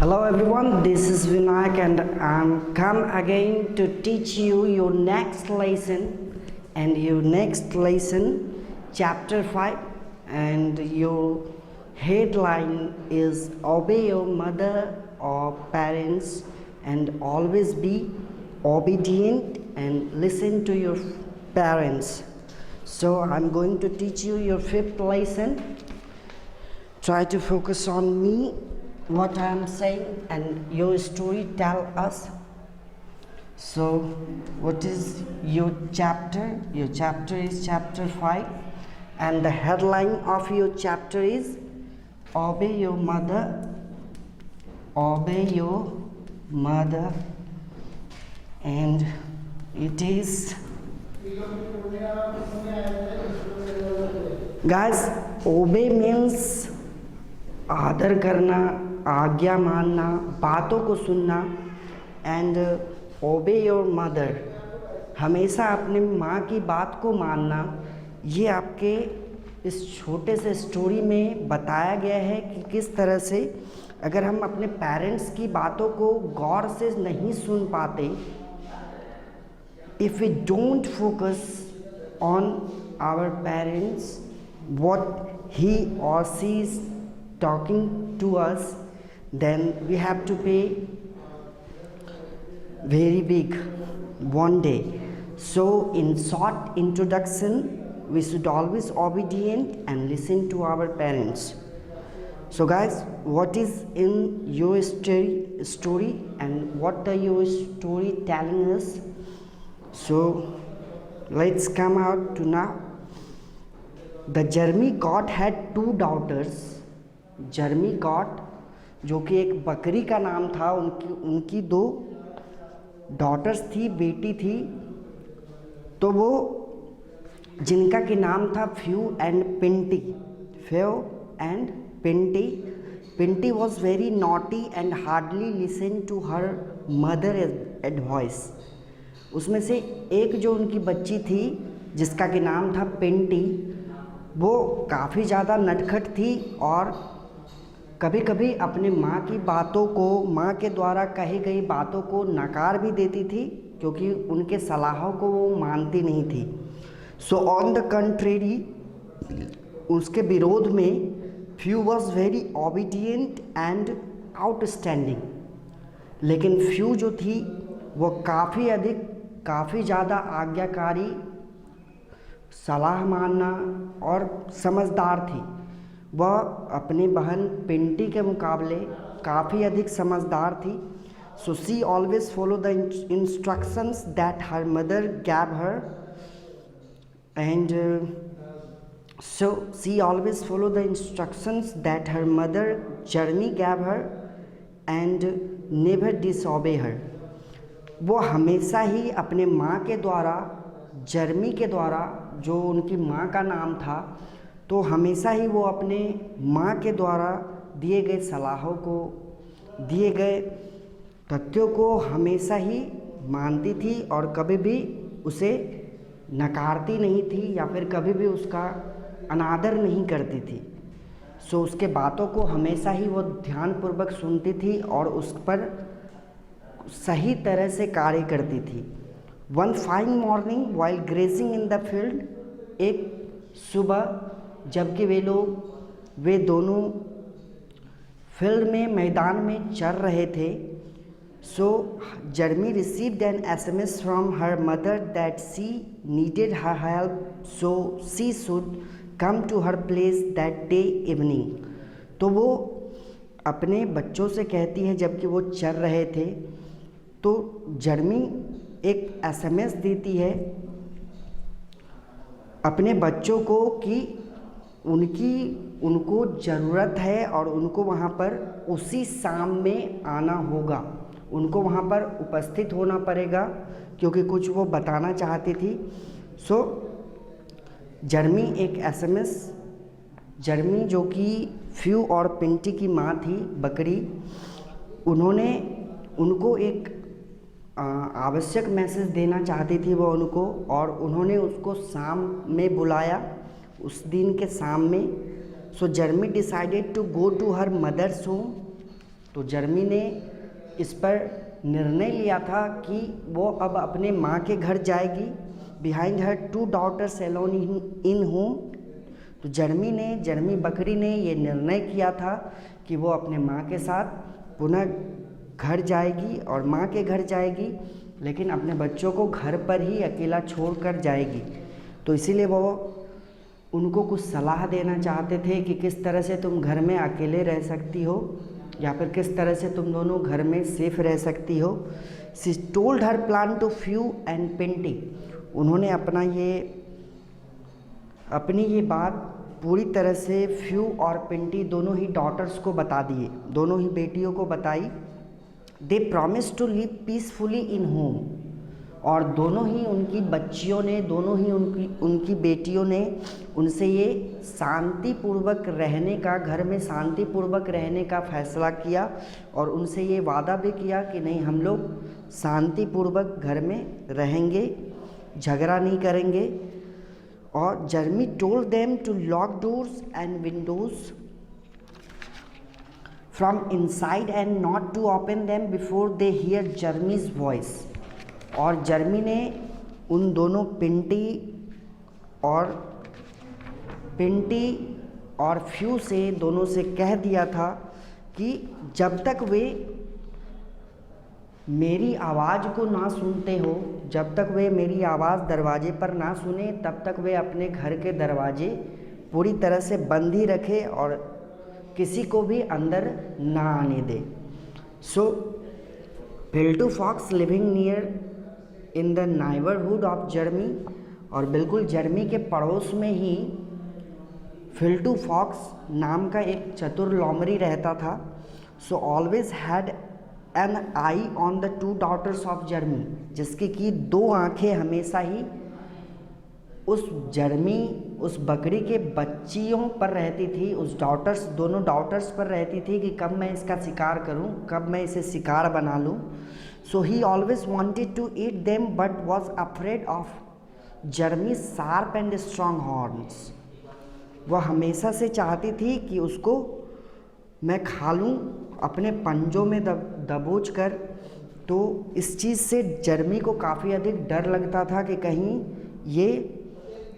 Hello everyone, this is Vinayak and I'm come again to teach you your next lesson and your next lesson chapter 5 and your headline is obey your mother or parents and always be obedient and listen to your parents. So I'm going to teach you your fifth lesson. Try to focus on me, what I am saying, and your story tell us. So, what is your chapter? Your chapter is chapter 5, and the headline of your chapter is Obey Your Mother. Obey Your Mother, and it is. Guys, obey means आदर करना, आज्ञा मानना, बातों को सुनना and ओबे your mother, हमेशा अपने माँ की बात को मानना। ये आपके इस छोटे से स्टोरी में बताया गया है कि किस तरह से अगर हम अपने पेरेंट्स की बातों को गौर से नहीं सुन पाते, if we don't focus on our parents what he और she is talking to us, then we have to pay very big one day. So in short introduction, we should always obedient and listen to our parents. So guys, what is in your story and what are your story telling us? So let's come out to now. The Jeremy God had two daughters. जर्मी got, जो कि एक बकरी का नाम था, उनकी दो daughters थी, बेटी थी। तो वो जिनका कि नाम था Fyu and Pinti. Fyu and Pinti. Pinti was very naughty and hardly listen to her mother advice. उसमें से एक जो उनकी बच्ची थी जिसका कि नाम था पिंटी, वो काफ़ी ज़्यादा नटखट थी और कभी कभी अपने माँ की बातों को, माँ के द्वारा कही गई बातों को नकार भी देती थी, क्योंकि उनके सलाहों को वो मानती नहीं थी। सो ऑन द कंट्रेरी, उसके विरोध में few was very obedient and outstanding. लेकिन फ्यू जो थी वो काफ़ी ज़्यादा आज्ञाकारी, सलाह मानना और समझदार थी। वह अपनी बहन पिंटी के मुकाबले काफ़ी अधिक समझदार थी। So she always follow the instructions that her mother gave her and so she always follow the instructions that her mother Jermy gave her and never disobey her. वो हमेशा ही अपने माँ के द्वारा, जर्मी के द्वारा, जो उनकी माँ का नाम था, तो हमेशा ही वो अपने माँ के द्वारा दिए गए सलाहों को, दिए गए तथ्यों को हमेशा ही मानती थी और कभी भी उसे नकारती नहीं थी या फिर कभी भी उसका अनादर नहीं करती थी। सो उसके बातों को हमेशा ही वो ध्यानपूर्वक सुनती थी और उस पर सही तरह से कार्य करती थी। One fine morning while grazing in the field, एक सुबह जबकि वे दोनों फील्ड में, मैदान में चल रहे थे, so Jermy received an SMS from her mother that she needed her help, so she should come to her place that day evening. तो वो अपने बच्चों से कहती है, जबकि वो चल रहे थे, तो जर्मी एक SMS देती है अपने बच्चों को कि उनको ज़रूरत है और उनको वहाँ पर उसी शाम में आना होगा, उनको वहाँ पर उपस्थित होना पड़ेगा, क्योंकि कुछ वो बताना चाहती थी। सो जर्मी एक SMS, जर्मी जो कि फ्यू और पिंटी की माँ थी, बकरी, उन्होंने उनको एक आवश्यक मैसेज देना चाहती थी वो उनको, और उन्होंने उसको शाम में बुलाया, उस दिन के शाम में। So Jermy decided to go to her mother's home तो जर्मी ने इस पर निर्णय लिया था कि वो अब अपने माँ के घर जाएगी। बिहाइंड हर 2 daughters alone इन होम। तो जर्मी बकरी ने ये निर्णय किया था कि वो अपने माँ के साथ पुनः घर जाएगी और माँ के घर जाएगी, लेकिन अपने बच्चों को घर पर ही अकेला छोड़कर जाएगी। तो इसीलिए वो उनको कुछ सलाह देना चाहते थे कि किस तरह से तुम घर में अकेले रह सकती हो या फिर किस तरह से तुम दोनों घर में सेफ रह सकती हो। She told her plan to Fyu and Pinti. उन्होंने अपनी ये बात पूरी तरह से फ्यू और पिंटी दोनों ही डॉटर्स को बता दिए, दोनों ही बेटियों को बताई। They promise to live peacefully in home. और दोनों ही उनकी बच्चियों ने, दोनों ही उनकी बेटियों ने उनसे ये शांतिपूर्वक रहने का, घर में शांतिपूर्वक रहने का फैसला किया और उनसे ये वादा भी किया कि नहीं, हम लोग शांतिपूर्वक घर में रहेंगे, झगड़ा नहीं करेंगे। और Jermy told them to lock doors and windows from inside and not to open them before they hear Jermy's voice. और जर्मी ने उन दोनों पिंटी और फ्यू से दोनों से कह दिया था कि जब तक वे मेरी आवाज़ को ना सुनते हो, जब तक वे मेरी आवाज़ दरवाजे पर ना सुने, तब तक वे अपने घर के दरवाजे पूरी तरह से बंद ही रखे और किसी को भी अंदर ना आने दे। So Filtu fox living near in the neighbourhood of Jermy. और बिल्कुल जर्मी के पड़ोस में ही फिल्टू फॉक्स नाम का एक चतुर लोमड़ी रहता था। So always had an eye on the 2 daughters of Jermy, जिसकी की 2 आँखें हमेशा ही उस बकरी के बच्चियों पर रहती थी, दोनों डॉटर्स पर रहती थी कि कब मैं इसका शिकार करूं, कब मैं इसे शिकार बना लूं। So he always wanted to eat them but was afraid of Jermy sharp and strong horns. वह हमेशा से चाहती थी कि उसको मैं खा लूँ अपने पंजों में दबोच कर। तो इस चीज़ से जर्मी को काफ़ी अधिक डर लगता था कि कहीं ये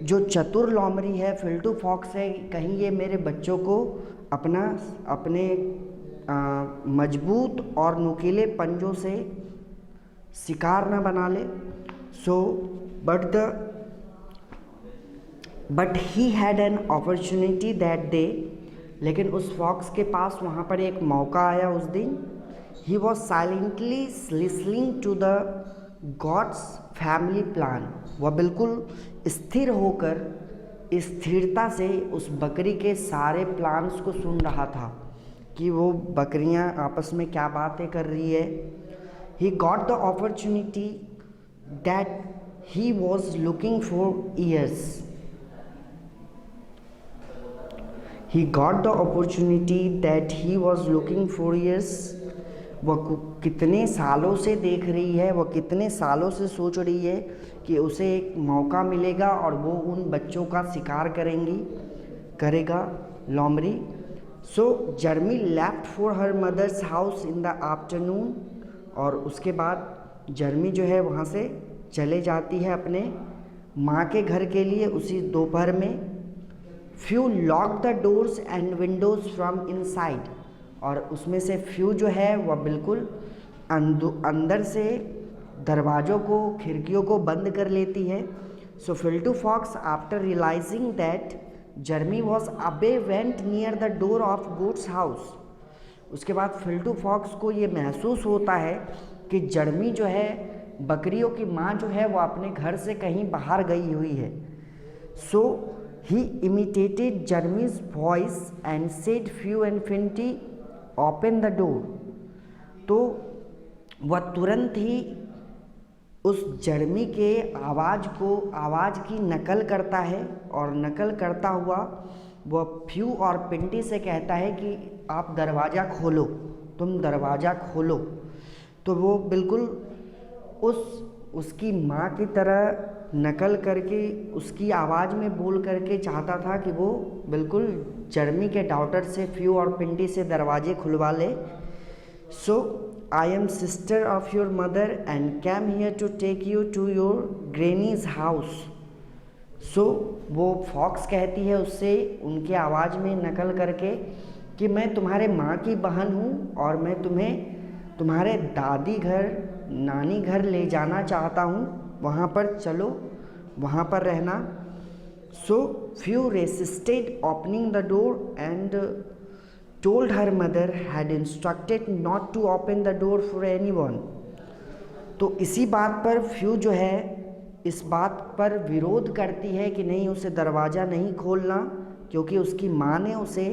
जो चतुर लोमड़ी है, फिल्टू फॉक्स है, कहीं ये मेरे बच्चों को अपने मजबूत और नुकीले पंजों से शिकार न बना ले। So but he had an opportunity that day. लेकिन उस फॉक्स के पास वहाँ पर एक मौका आया उस दिन। He was silently listening to the gods family plan. वह बिल्कुल स्थिर होकर, स्थिरता से उस बकरी के सारे प्लान्स को सुन रहा था कि वो बकरियां आपस में क्या बातें कर रही है। He got the opportunity that he was looking for years. He got the opportunity that he was looking for years। वह कितने सालों से देख रही है, वह कितने सालों से सोच रही है कि उसे एक मौका मिलेगा और वो उन बच्चों का शिकार करेगा लोमड़ी। So Jermy left for her mother's house in the afternoon. और उसके बाद जर्मी जो है वहाँ से चले जाती है अपने माँ के घर के लिए उसी दोपहर में। Few lock the doors and windows from inside. और उसमें से फ्यू जो है वह बिल्कुल अंदर से दरवाज़ों को, खिड़कियों को बंद कर लेती है। So Filtu fox after realising that Jermy was away went near the door of goat's house. उसके बाद फिल्टू फॉक्स को ये महसूस होता है कि जर्मी जो है, बकरियों की माँ जो है, वो अपने घर से कहीं बाहर गई हुई है। सो he imitated Jeremy's voice and said few and Finty open the door। तो वह तुरंत ही उस जर्मी के आवाज़ की नकल करता है और नकल करता हुआ वह फ्यू और पिंटी से कहता है कि आप दरवाज़ा खोलो, तुम दरवाज़ा खोलो। तो वो बिल्कुल उसकी माँ की तरह नकल करके, उसकी आवाज़ में बोल करके चाहता था कि वो बिल्कुल जर्मी के डॉटर से, फ्यू और पिंटी से दरवाजे खुलवा ले। So I am sister of your mother and came here to take you to your granny's house. So वो फॉक्स कहती है उससे उनकी आवाज़ में नकल करके कि मैं तुम्हारे माँ की बहन हूँ और मैं तुम्हें तुम्हारे दादी घर नानी घर ले जाना चाहता हूँ, वहाँ पर चलो, वहाँ पर रहना। So few resisted opening the door and told her mother had instructed not to open the door for anyone। तो इसी बात पर फ्यू जो है इस बात पर विरोध करती है कि नहीं, उसे दरवाज़ा नहीं खोलना, क्योंकि उसकी माँ ने उसे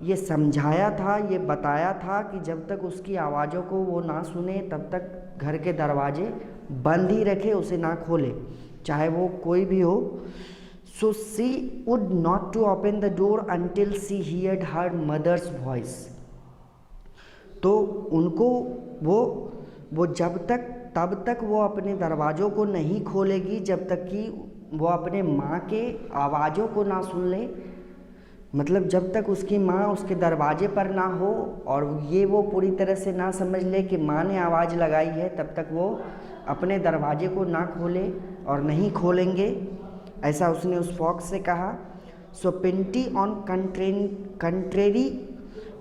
ये समझाया था, ये बताया था कि जब तक उसकी आवाज़ों को वो ना सुने तब तक घर के दरवाजे बंद ही रखे, उसे ना खोले, चाहे वो कोई भी हो। So she would not to open the door until she heard her mother's voice। तो उनको वो जब तक तब तक वो अपने दरवाज़ों को नहीं खोलेगी जब तक कि वो अपने माँ के आवाज़ों को ना सुन ले। मतलब जब तक उसकी माँ उसके दरवाजे पर ना हो और ये वो पूरी तरह से ना समझ ले कि माँ ने आवाज़ लगाई है, तब तक वो अपने दरवाजे को ना खोले और नहीं खोलेंगे, ऐसा उसने उस फॉक्स से कहा। So Pinti on contrary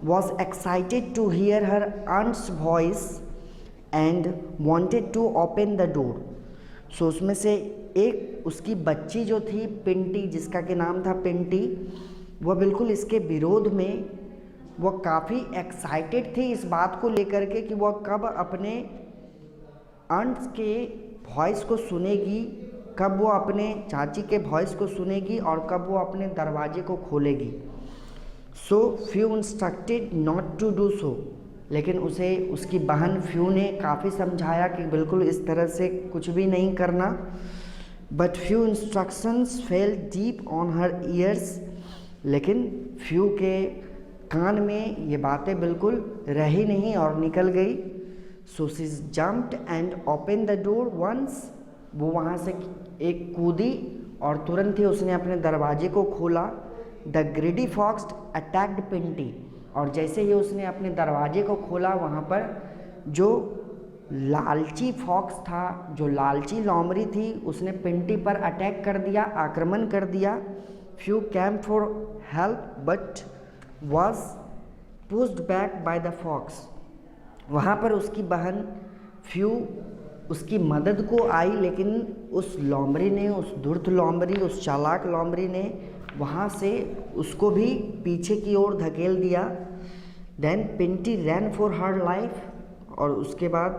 was excited to hear her aunt's voice and wanted to open the door. So उसमें से एक उसकी बच्ची जो थी पिंटी, जिसका के नाम था पिंटी, वह बिल्कुल इसके विरोध में वह काफ़ी एक्साइटेड थी इस बात को लेकर के कि वह कब अपने आंट्स के वॉइस को सुनेगी, कब वो अपने चाची के वॉइस को सुनेगी और कब वो अपने दरवाजे को खोलेगी। So Fu instructed not to do so. लेकिन उसे उसकी बहन फ्यू ने काफ़ी समझाया कि बिल्कुल इस तरह से कुछ भी नहीं करना। But few instructions fail deep on her years. लेकिन फ्यू के कान में ये बातें बिल्कुल रही नहीं और निकल गई। So she jumped and open the door once. वो वहाँ से एक कूदी और तुरंत ही उसने अपने दरवाजे को खोला। The greedy fox attacked Pinti. और जैसे ही उसने अपने दरवाजे को खोला, वहाँ पर जो लालची फॉक्स था, जो लालची लोमड़ी थी, उसने पिंटी पर अटैक कर दिया, आक्रमण कर दिया। Fu came for help but was pushed back by the fox. वहाँ पर उसकी बहन फ्यू उसकी मदद को आई, लेकिन उस लोमड़ी ने, उस धूर्त लोमड़ी, उस चालाक लोमड़ी ने वहाँ से उसको भी पीछे की ओर धकेल दिया। Then Pinti ran for her life. और उसके बाद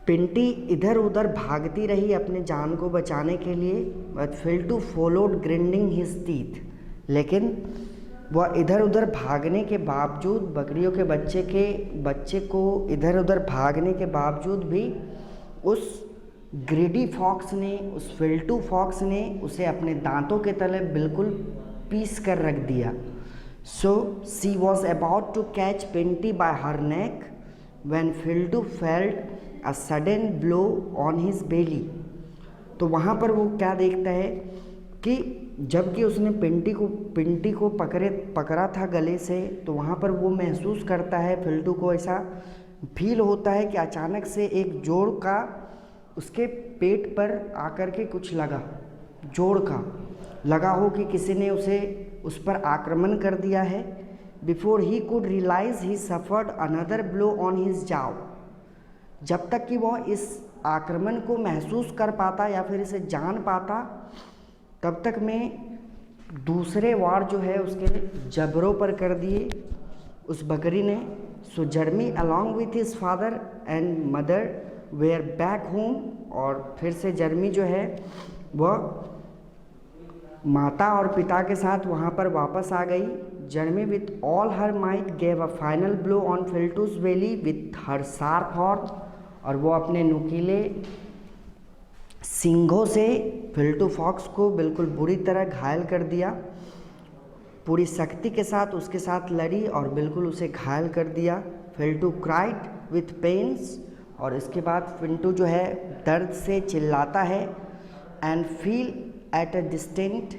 पिंटी इधर उधर भागती रही अपने जान को बचाने के लिए। But Filtu followed grinding his teeth. लेकिन वह इधर उधर भागने के बावजूद, बकरियों के बच्चे को इधर उधर भागने के बावजूद भी उस ग्रेडी फॉक्स ने, उस फिल्टू फॉक्स ने उसे अपने दांतों के तले बिल्कुल पीस कर रख दिया। So she was about to catch Pinti by her neck when Filtu felt a sudden blow on his belly. तो वहाँ पर वो क्या देखता है कि जबकि उसने पिंटी को पकड़ा था गले से, तो वहाँ पर वो महसूस करता है, फिल्टू को ऐसा फील होता है कि अचानक से एक जोड़ का उसके पेट पर आकर के कुछ लगा, जोड़ का लगा हो कि किसी ने उस पर आक्रमण कर दिया है। Before he could realise he suffered another blow on his jaw. जब तक कि वह इस आक्रमण को महसूस कर पाता या फिर इसे जान पाता, तब तक में दूसरे वार जो है उसके जबरों पर कर दिए उस बकरी ने। So Jermy along with his father and mother were back home. और फिर से जर्मी जो है वह माता और पिता के साथ वहाँ पर वापस आ गई। Jermy with all her might gave a final blow on Filtu's belly with her sharp horn. और वो अपने नुकीले सींगों से फिल्टू फॉक्स को बिल्कुल बुरी तरह घायल कर दिया। पूरी शक्ति के साथ उसके साथ लड़ी और बिल्कुल उसे घायल कर दिया। फिल्टू क्राइड विथ पेन्स। और इसके बाद फिल्टू जो है दर्द से चिल्लाता है। And feel at a distant.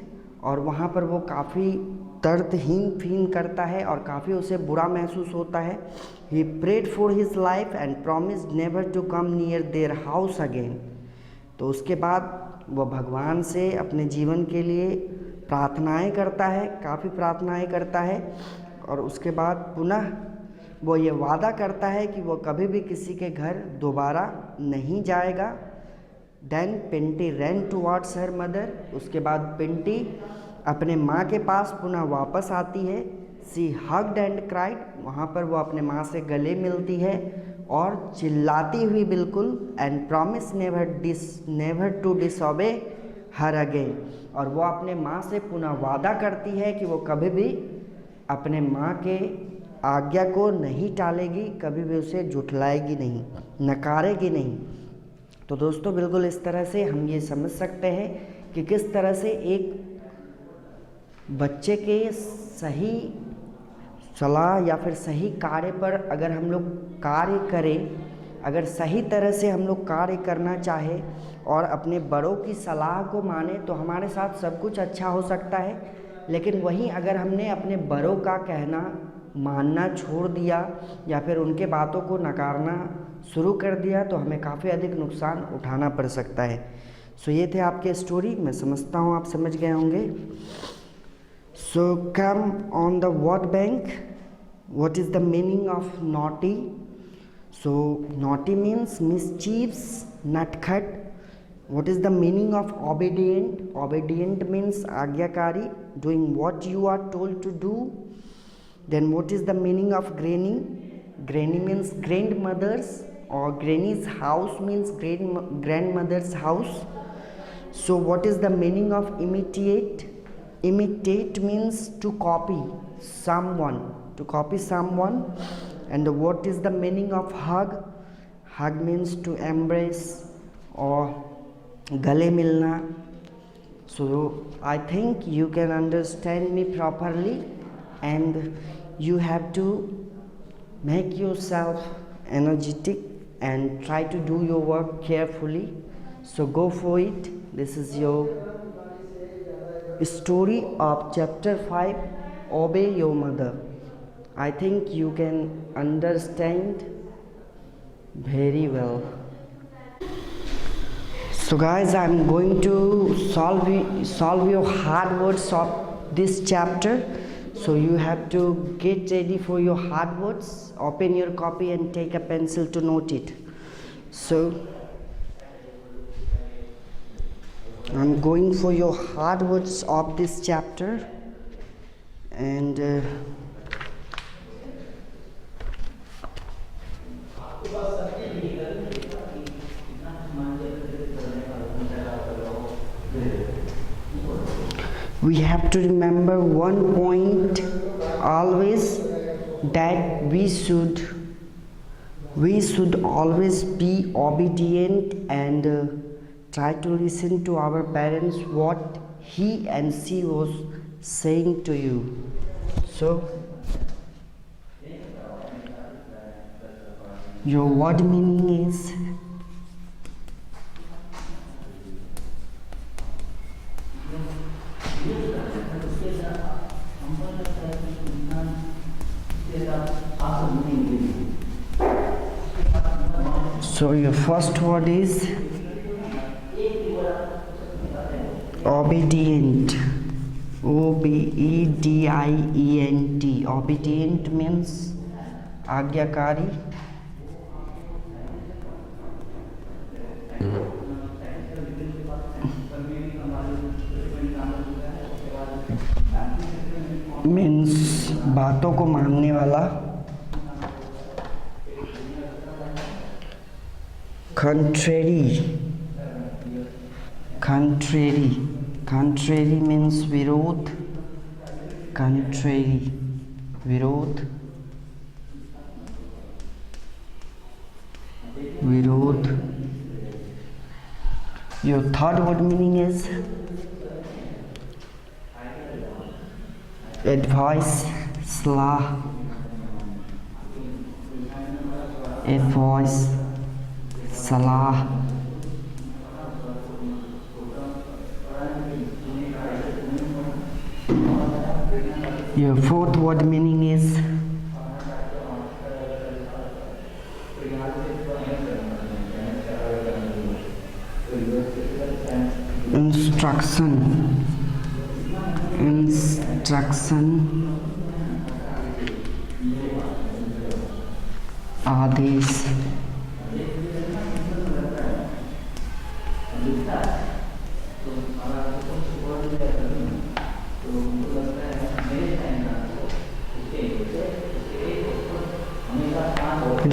और वहाँ पर वो काफ़ी दर्दहीन फील करता है और काफ़ी उसे बुरा महसूस होता है। He prayed for his life and promised never to come near their house again. तो उसके बाद वो भगवान से अपने जीवन के लिए प्रार्थनाएं करता है, काफ़ी प्रार्थनाएं करता है, और उसके बाद पुनः वो ये वादा करता है कि वो कभी भी किसी के घर दोबारा नहीं जाएगा। देन पिंटी रैन टुवर्ड्स हर मदर। उसके बाद पिंटी अपने माँ के पास पुनः वापस आती है। सी हग्ड एंड क्राइड। वहाँ पर वो अपने माँ से गले मिलती है और चिल्लाती हुई बिल्कुल, and promise never to disobey her again. और वो अपने माँ से पुनः वादा करती है कि वो कभी भी अपने माँ के आज्ञा को नहीं टालेगी, कभी भी उसे झुठलाएगी नहीं, नकारेगी नहीं। तो दोस्तों बिल्कुल इस तरह से हम ये समझ सकते हैं कि किस तरह से एक बच्चे के सही सलाह या फिर सही कार्य पर अगर हम लोग कार्य करें, अगर सही तरह से हम लोग कार्य करना चाहे और अपने बड़ों की सलाह को माने तो हमारे साथ सब कुछ अच्छा हो सकता है। लेकिन वहीं अगर हमने अपने बड़ों का कहना मानना छोड़ दिया या फिर उनके बातों को नकारना शुरू कर दिया तो हमें काफ़ी अधिक नुकसान उठाना पड़ सकता है। सो ये थे आपके स्टोरी। मैं समझता हूँ आप समझ गए होंगे। So come on the word bank. What is the meaning of naughty? So naughty means mischievous, नटखट। What is the meaning of obedient? Obedient means आज्ञाकारी, doing what you are told to do. Then what is the meaning of granny? Granny means grandmother's, or granny's house means grandmother's house. So what is the meaning of imitate? Imitate means to copy someone, to copy someone. And what is the meaning of hug? Hug means to embrace or गले मिलना। So I think you can understand me properly and you have to make yourself energetic and try to do your work carefully. So go for it. This is your story of chapter 5, obey your mother. I think you can understand very well. So guys, I'm going to solve your hard words of this chapter. So you have to get ready for your hard words. Open your copy and take a pencil to note it. So I'm going for your hard words of this chapter, and we have to remember one point always, that we should always be obedient and try to listen to our parents what he and she was saying to you. So your word meaning is so your first word is obedient. OBEDIENT. Obedient means आज्ञाकारी। Means बातों को मानने वाला। Contrary means विरोध। विरोध। Your third word meaning is advice, सलाह। advice, सलाह। Your fourth word meaning is instruction. Instruction. Adesh.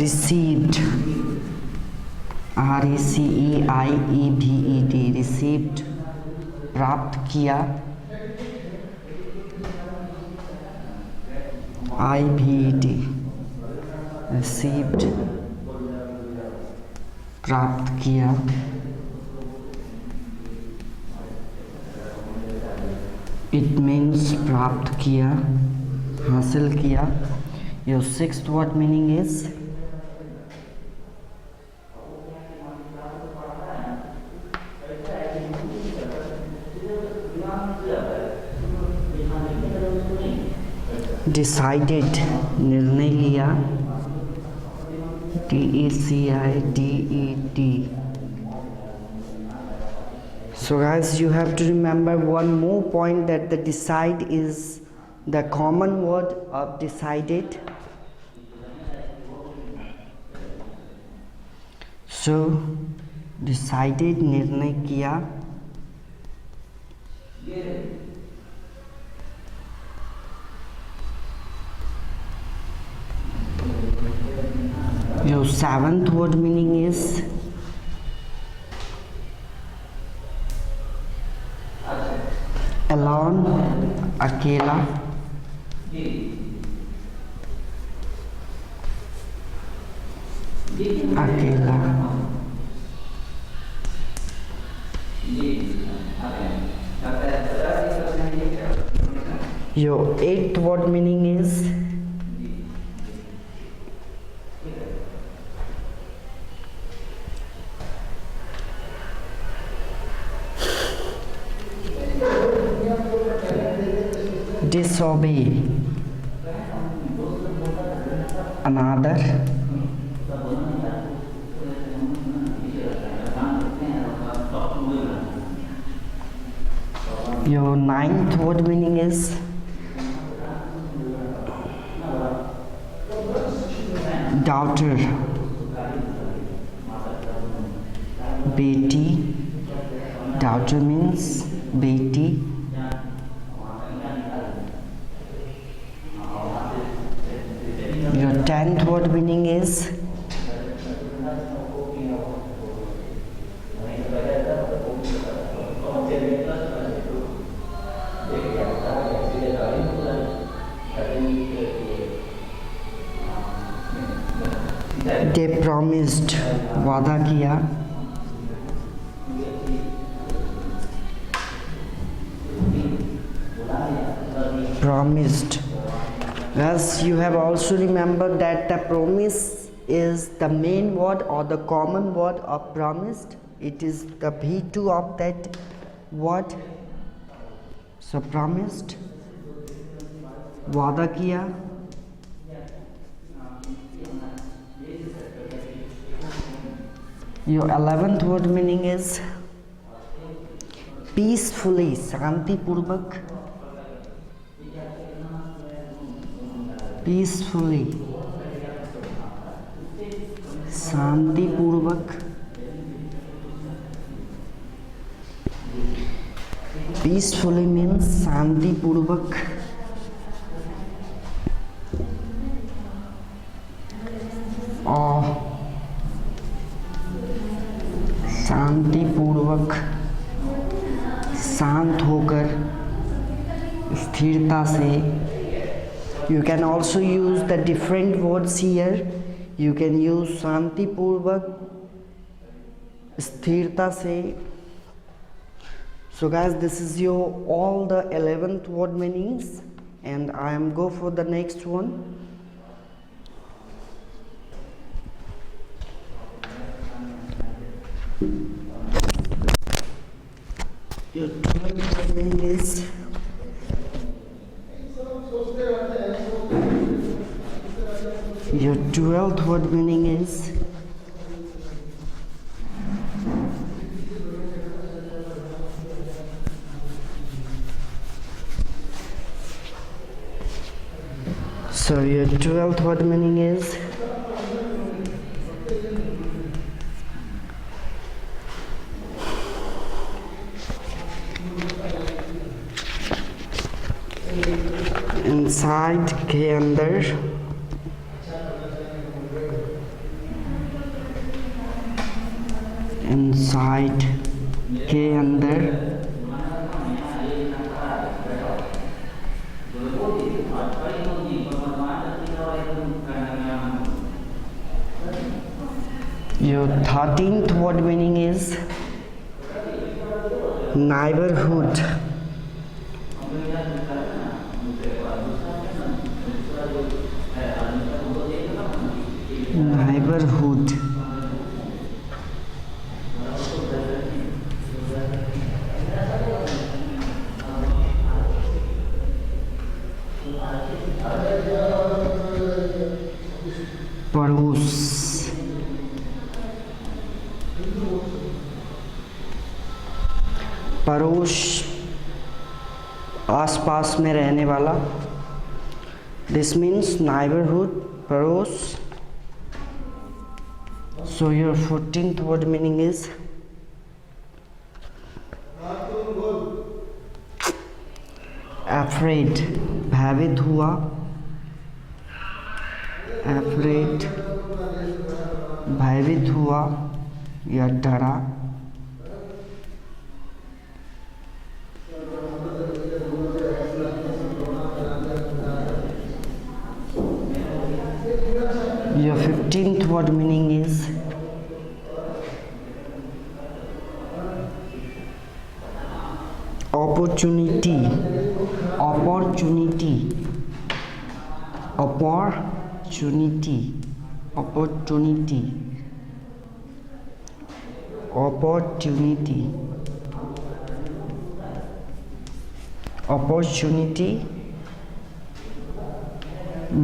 Received. RECEIEVED. Received. प्राप्त किया. IVED. Received. प्राप्त किया. It means प्राप्त किया, हासिल किया. Your sixth word meaning is decided. निर्णय लिया. DECIDED. So guys, you have to remember one more point, that the decide is the common word of decided. So decided निर्णय किया. Your seventh word meaning is alone. अकेला. अकेला. Your eighth word meaning is disobey. Another. Your ninth word meaning is daughter. बेटी. Daughter means बेटी. Your 10th word meaning is they promised. वादा किया. Promised. As you have also remembered that the promise is the main word or the common word of promised. It is the V2 of that word. So promised. वादा किया. Your 11th word meaning is peacefully. शांतिपूर्वक. Peacefully. शांतिपूर्वक. Peacefully means शांतिपूर्वक. और शांतिपूर्वक, शांत होकर, स्थिरता से. You can also use the different words here. You can use शांतिपूर्वक, स्थिरता से. So guys, this is your all the 11th word meanings, and I am go for the next one. Your 12th word meaning is Your 12th word meaning is your 12th word meaning is inside के अंदर, inside के अंदर, your 13th word meaning is neighborhood. Neighborhood. पड़ोस, पड़ोस आसपास में रहने वाला. This means neighborhood, पड़ोस. So your 14th word meaning is afraid. भयभीत हुआ, afraid, भयभीत हुआ या डरा. Your 15th word meaning is opportunity. Opportunity. Opportunity. Opportunity. Opportunity. Opportunity.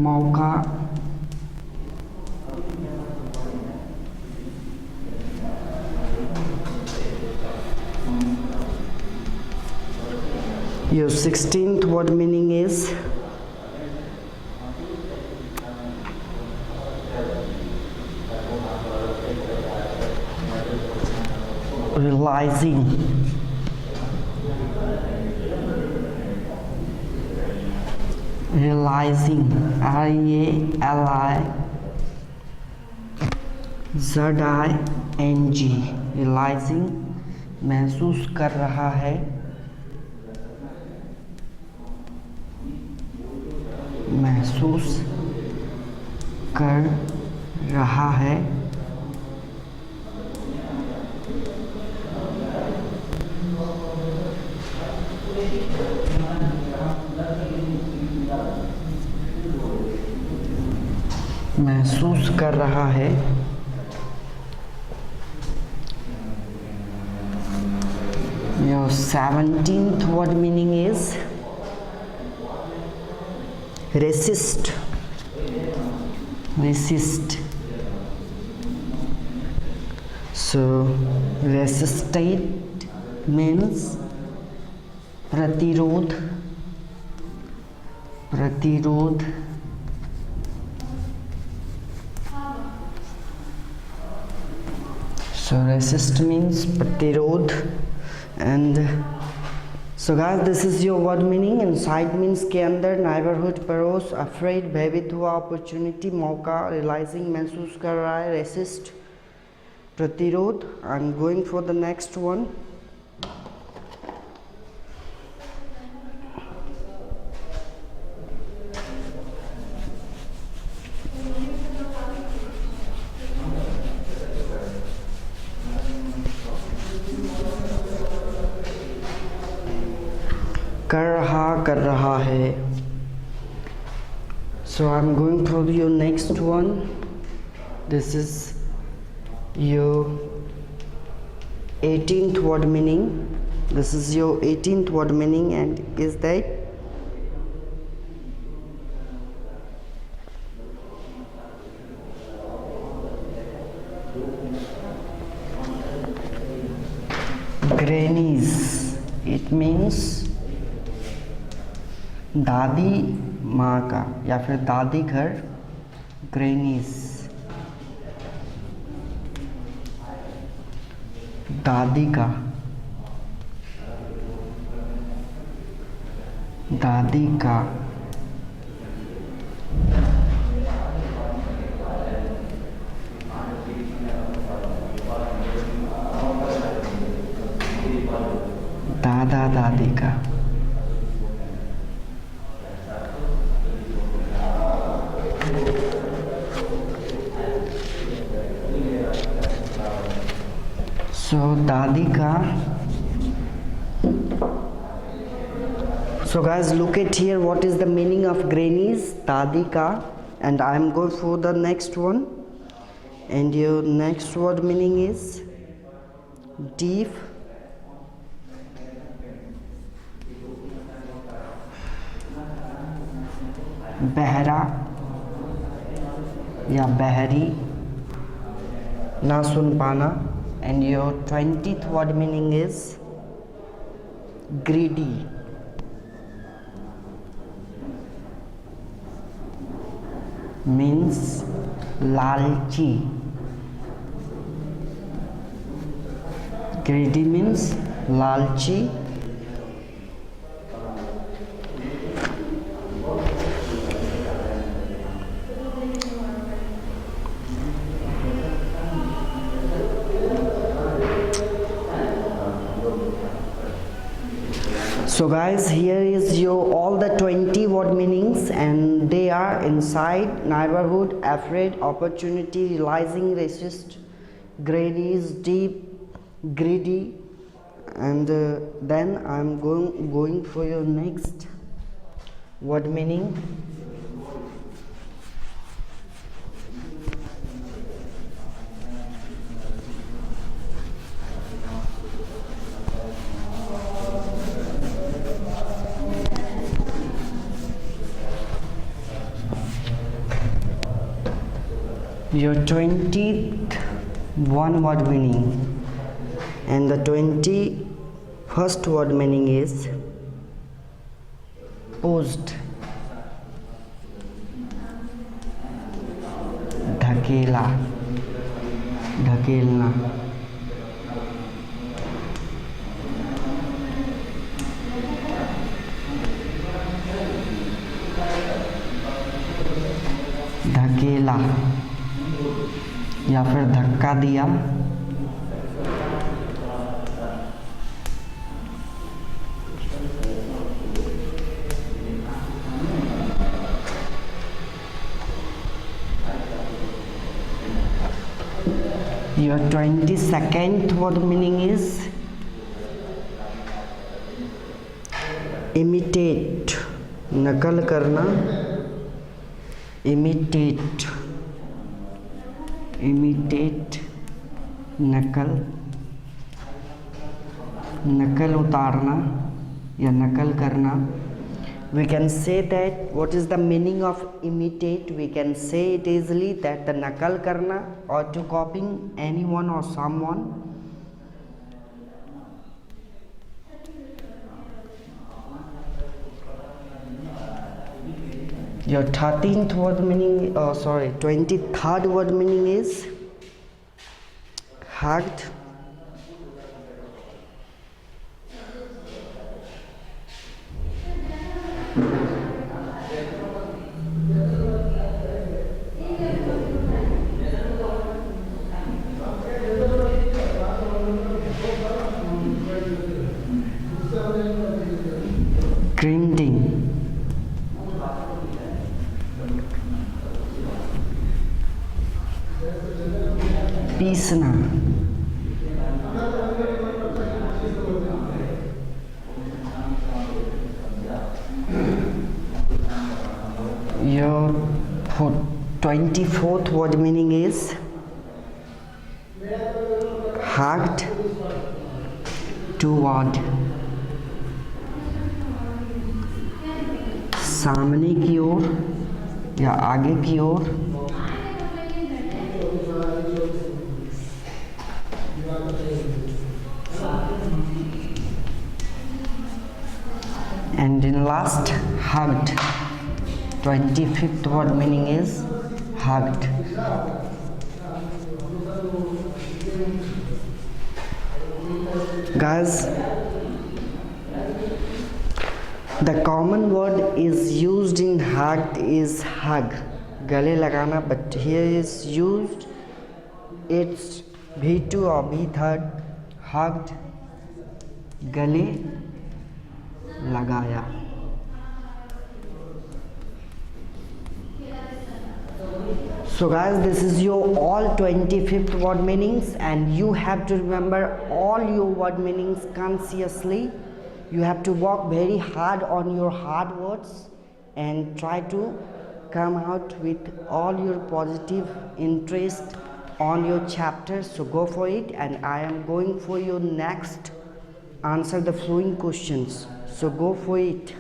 मौका. Your 16th word meaning is realizing. Realizing. R-E-L-I-Z-I-N-G. Realizing. महसूस कर रहा है. महसूस कर रहा है. महसूस कर रहा है. Your 17th word meaning is resist. Resist. So resistate means प्रतिरोध. प्रतिरोध. So resist means प्रतिरोध. And so guys, this is your word meaning. Inside means के अंदर, neighborhood, पड़ोस, afraid, भयभीत हुआ, opportunity, मौका, realizing, महसूस कर रहा है, resist, प्रतिरोध. I'm going for the next one. कर रहा है. So I'm going through your next one. This is your 18th word meaning. This is your 18th word meaning, and is that Grannies, it means दादी माँ का या फिर दादी घर. Grannies, दादी का, दादी का. दादा दादी का. So दादी का. So guys, look at here, what is the meaning of grannies? Dadi ka. And I am going for the next one, and your next word meaning is deep, बहरा या बहरी, ना सुन पाना. And your 20th word meaning is greedy, means लालची. Greedy means लालची. So guys, here is your all the 20 word meanings, and they are inside, neighborhood, afraid, opportunity, realizing, racist, grannies, deep, greedy. And then I'm going for your next word meaning. Your 20th one word meaning, and the 21st word meaning is post, ढकेला, ढकेलना. ढकेला या फिर धक्का दिया. Your 22nd word meaning is imitate, नकल करना. imitate, imitate, नकल, नकल उतारना या नकल करना. We can say that what is the meaning of imitate? We can say it easily that the nakal karna or to copying anyone or someone. Your 13th word meaning, 23rd word meaning is hugged, grinding, पीसना. Your 24th word meaning is hugged toward, सामने की ओर या आगे की ओर. And in last, hugged. 25th word meaning is hugged. Guys, the common word is used in hugged is hug, gale lagana, but here is used it's V2 or V3, hugged, gale lagaya. So guys, this is your all 25th word meanings, and you have to remember all your word meanings consciously. You have to work very hard on your hard words and try to come out with all your positive interest on your chapter. So go for it, and I am going for your next answer the following questions. So go for it.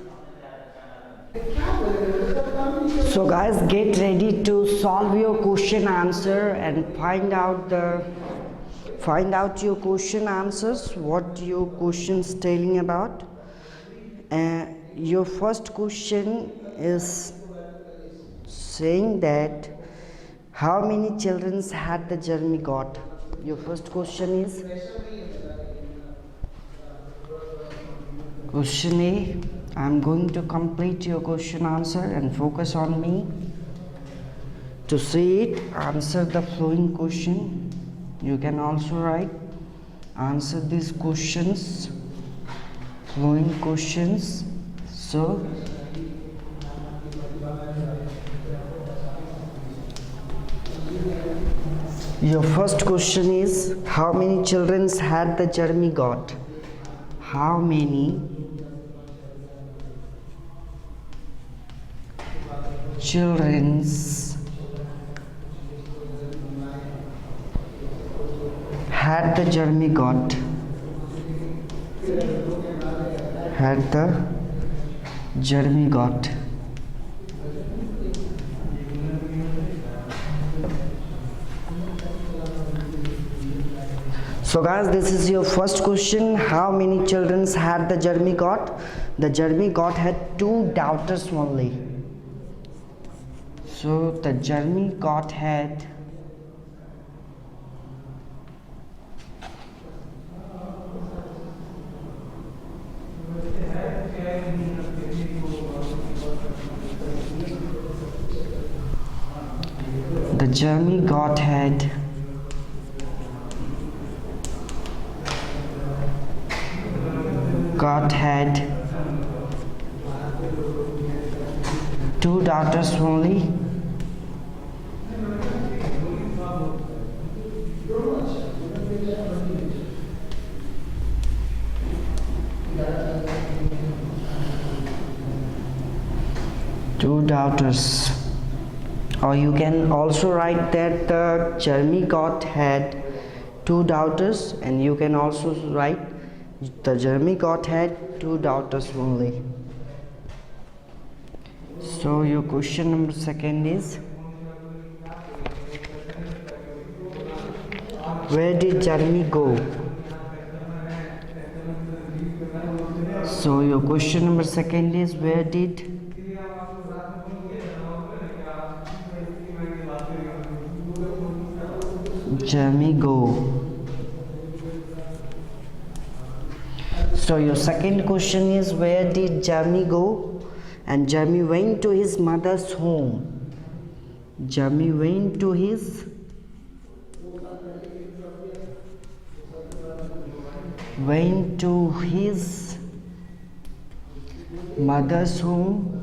So guys, get ready to solve your question answer and find out your question answers, what your questions telling about. Your first question is saying that how many children had the Jeremy got? Your first question is question A. I'm going to complete your question answer and focus on me. To see it, answer the following question. You can also write answer these questions, following questions. So your first question is how many children had the Jeremy got? How many children's had the Jeremy got? Had the Jeremy got? So guys, this is your first question. How many children had the Jeremy got? The Jeremy got had 2 daughters only. So the Jeremy got had had 2 daughters only. Two daughters, or you can also write that the Jeremy got had 2 daughters, and you can also write the Jeremy got had 2 daughters only. So your question number 2 is where did Jeremy go? So your question number 2 is where did Jeremy go? So your second question is where did Jeremy go? And Jeremy went to his mother's home. Jeremy went to his mother's home.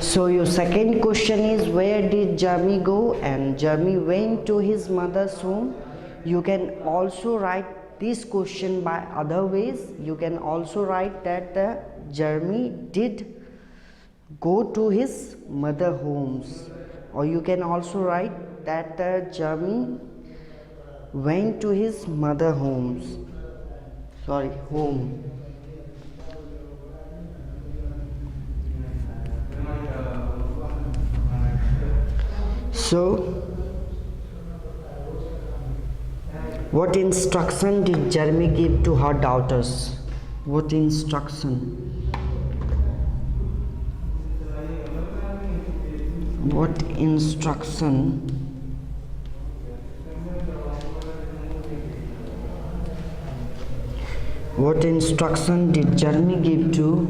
So your second question is where did Jeremy go? And Jeremy went to his mother's home. You can also write this question by other ways. You can also write that Jeremy did go to his mother homes, or you can also write that Jeremy went to his mother homes. sorry, home. So what instruction did Jeremy give to her daughters? What instruction? What instruction did Jeremy give to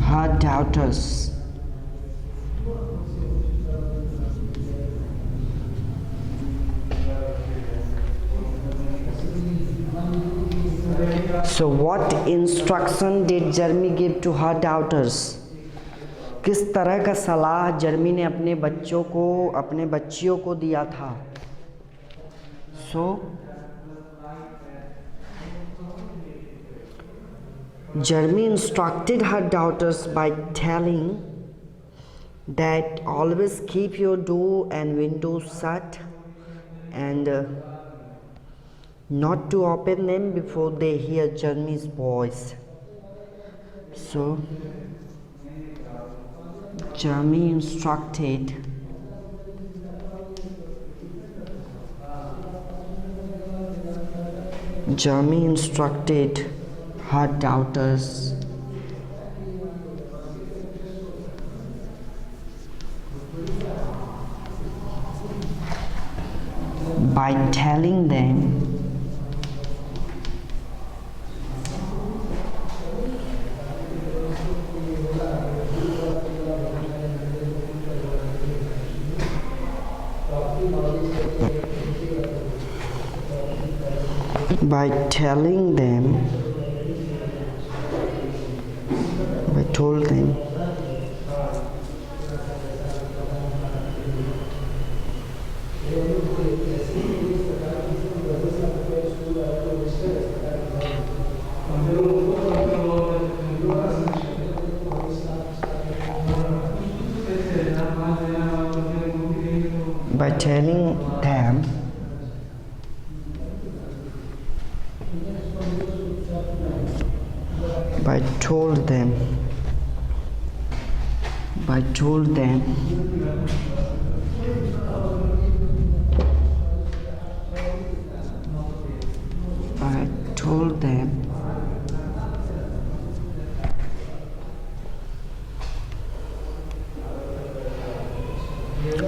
her daughters? So what instruction did Jeremy give to her daughters? किस तरह का सलाह जर्मी ने अपने बच्चियों को दिया था? So Jeremy instructed her daughters by telling that always keep your door and windows shut and not to open them before they hear Jeremy's voice. So Jeremy instructed her daughters by telling them I told them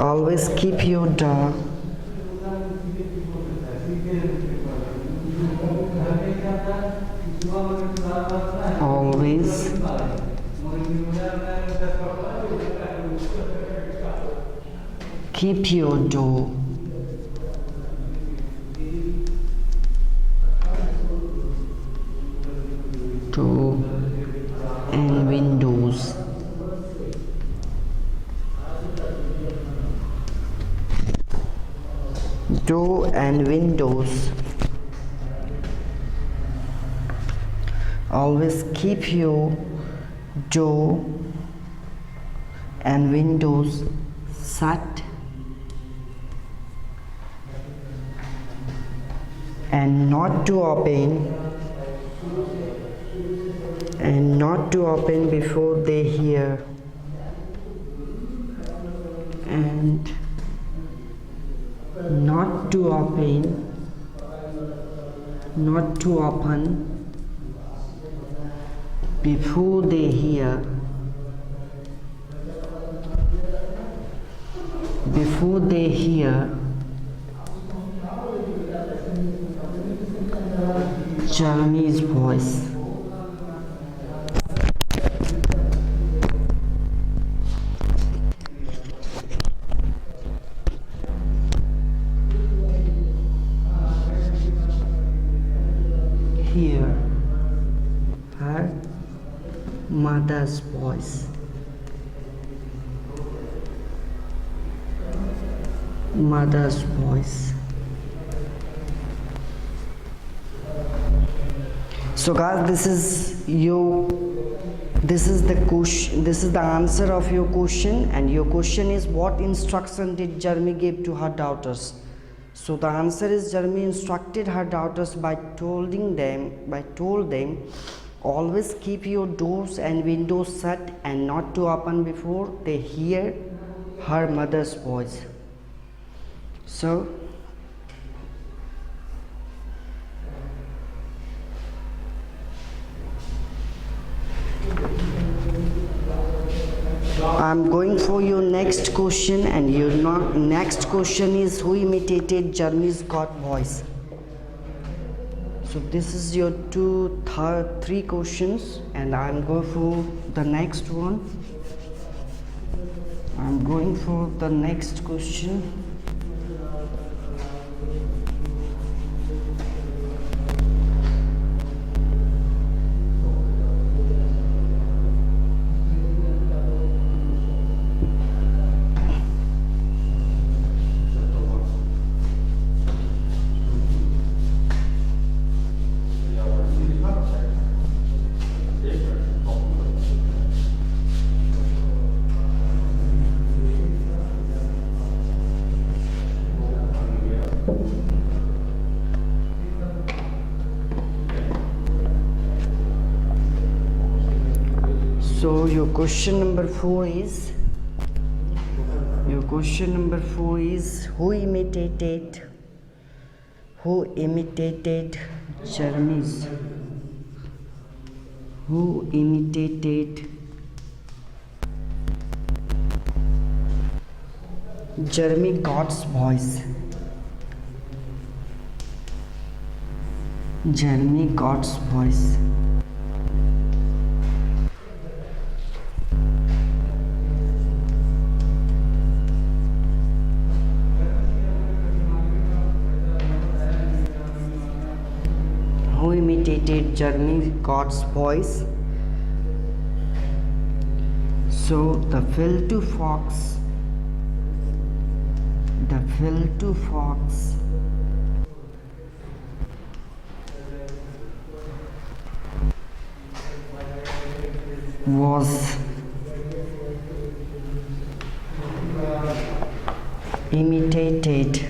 always keep your door door and windows always keep your door and windows shut and not to open before they hear and not to open before they hear Jeremy's voice. Hear her mother's voice. So guys, this is you This is the question, this is the answer of your question, and your question is, what instruction did Jeremy give to her daughters? So the answer is, Jeremy instructed her daughters by told them always keep your doors and windows shut and not to open before they hear her mother's voice. So I'm going for your next question, and your next question is, who imitated Jeremy's God voice? So this is your three questions, and I'm going for the next one. I'm going for the next question. So your question number 4 is, who imitated Jeremy's Jeremy God's voice? Jeremy God's voice. Who imitated Jeremy God's voice? So the Filtu fox was imitated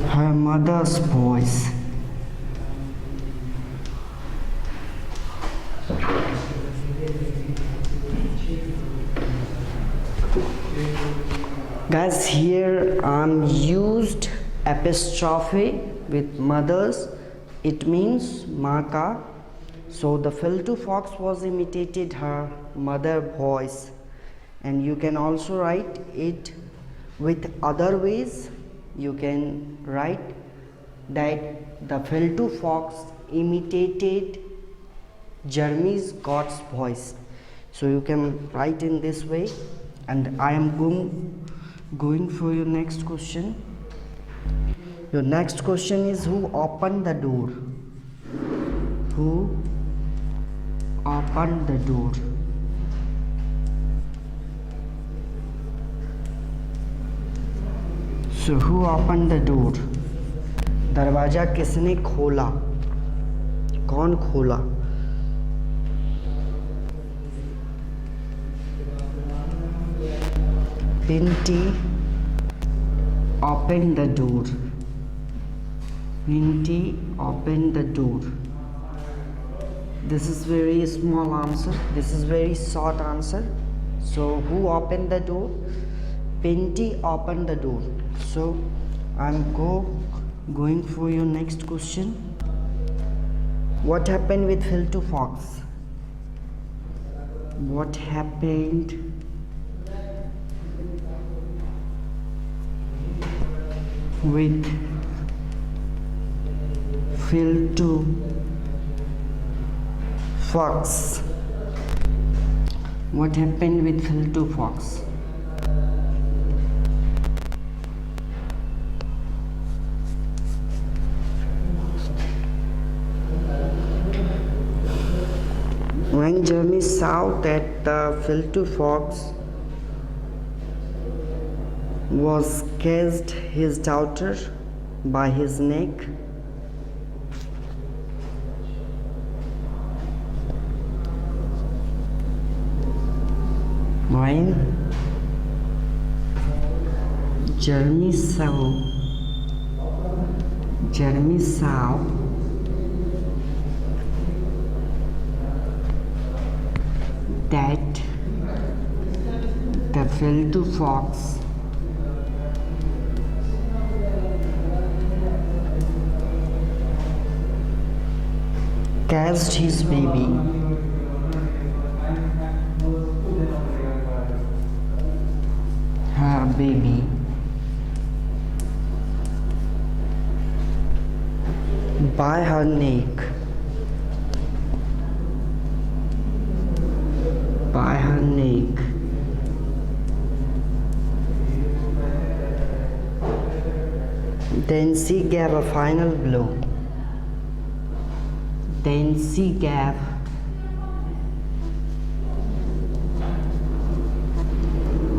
her mother's voice. Guys, here I'm used apostrophe with mothers. It means maa ka. So the Filtu fox was imitated her mother voice, and you can also write it with other ways. You can write that the Filtu fox imitated Jeremy's God's voice. So you can write in this way, and I am going for your next question. Your next question is, who opened the door? Who opened the door? So who opened the door? दरवाजा किसने खोला? कौन खोला? Pinty opened the door. Pinty opened the door. This is very small answer. This is very short answer. So who opened the door? Pinty opened the door. So I'm going for your next question. What happened with Filtu fox? What happened with Filtu fox? What happened with Filtu fox? When Jeremy saw that the filthy fox was caged his daughter by his neck, when Jeremy saw that the filthy fox caged his baby, her baby, by her neck, then she gave a final blow. Then she gave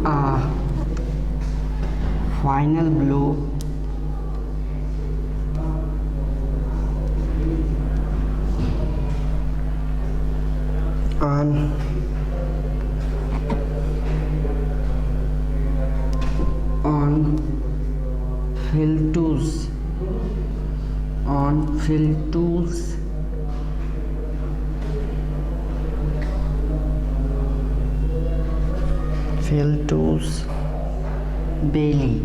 a final blow on Philtoo's belly.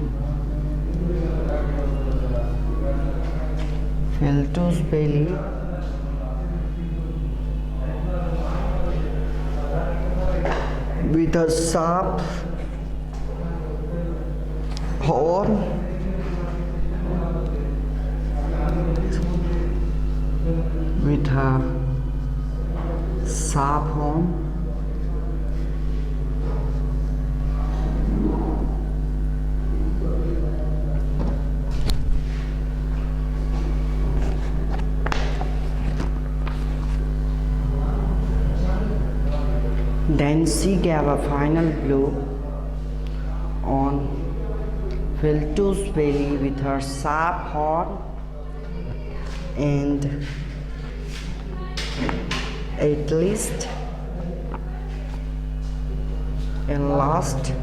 Philtoo's belly with a sharp horn Then she gave a final blow on Philtoo's belly with her sharp horn, and at least and last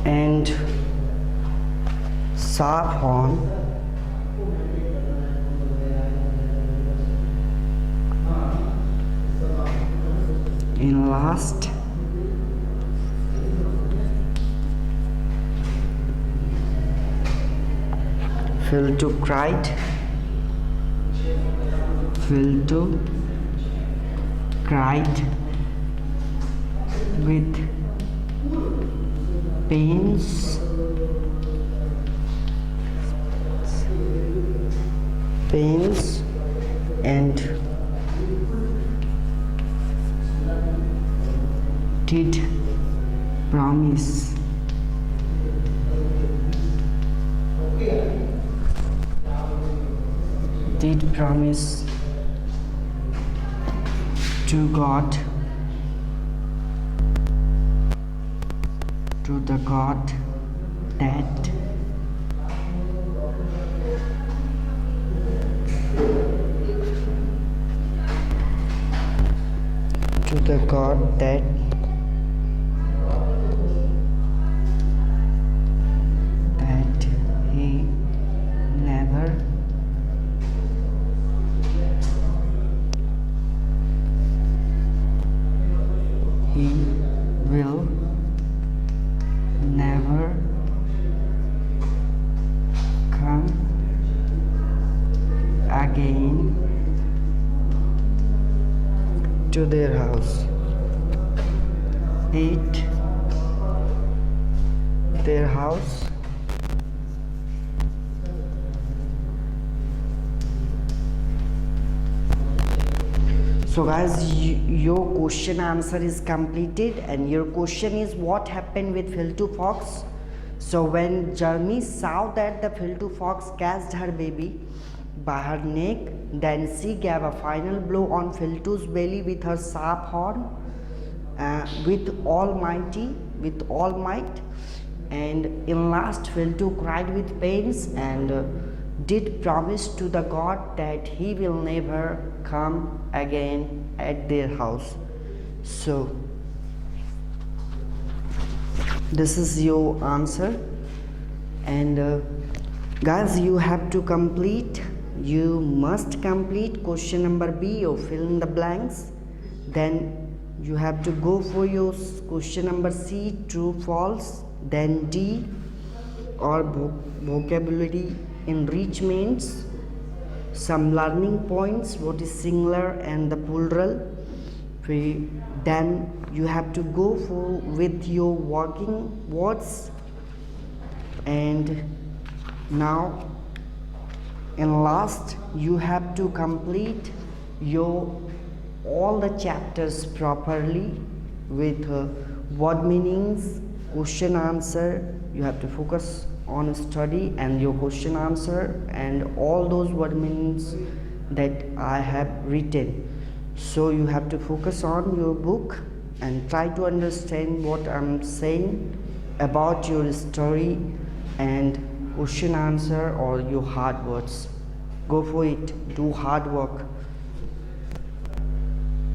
and sharp horn in last Philtoo cried with pains and did promise to God, to the God that he never will never come again to their house, eat their house, So guys, your question answer is completed, and your question is what happened with Filthu fox. So when Jeremy saw that the Filthu fox catched her baby by her neck, then she gave a final blow on Filthu's belly with her sharp horn, with all might, and in last Filthu cried with pains and did promise to the god that he will never come again at their house. So this is your answer, and guys, you must complete question number B or fill in the blanks. Then you have to go for your question number C, true false, then D or vocabulary enrichments, some learning points, what is singular and the plural. Then you have to go for with your working words, and now in last you have to complete your all the chapters properly with word meanings, question answer. You have to focus on study and your question answer and all those word meanings that I have written. So you have to focus on your book and try to understand what I'm saying about your story and question answer or your hard words. Go for it, do hard work.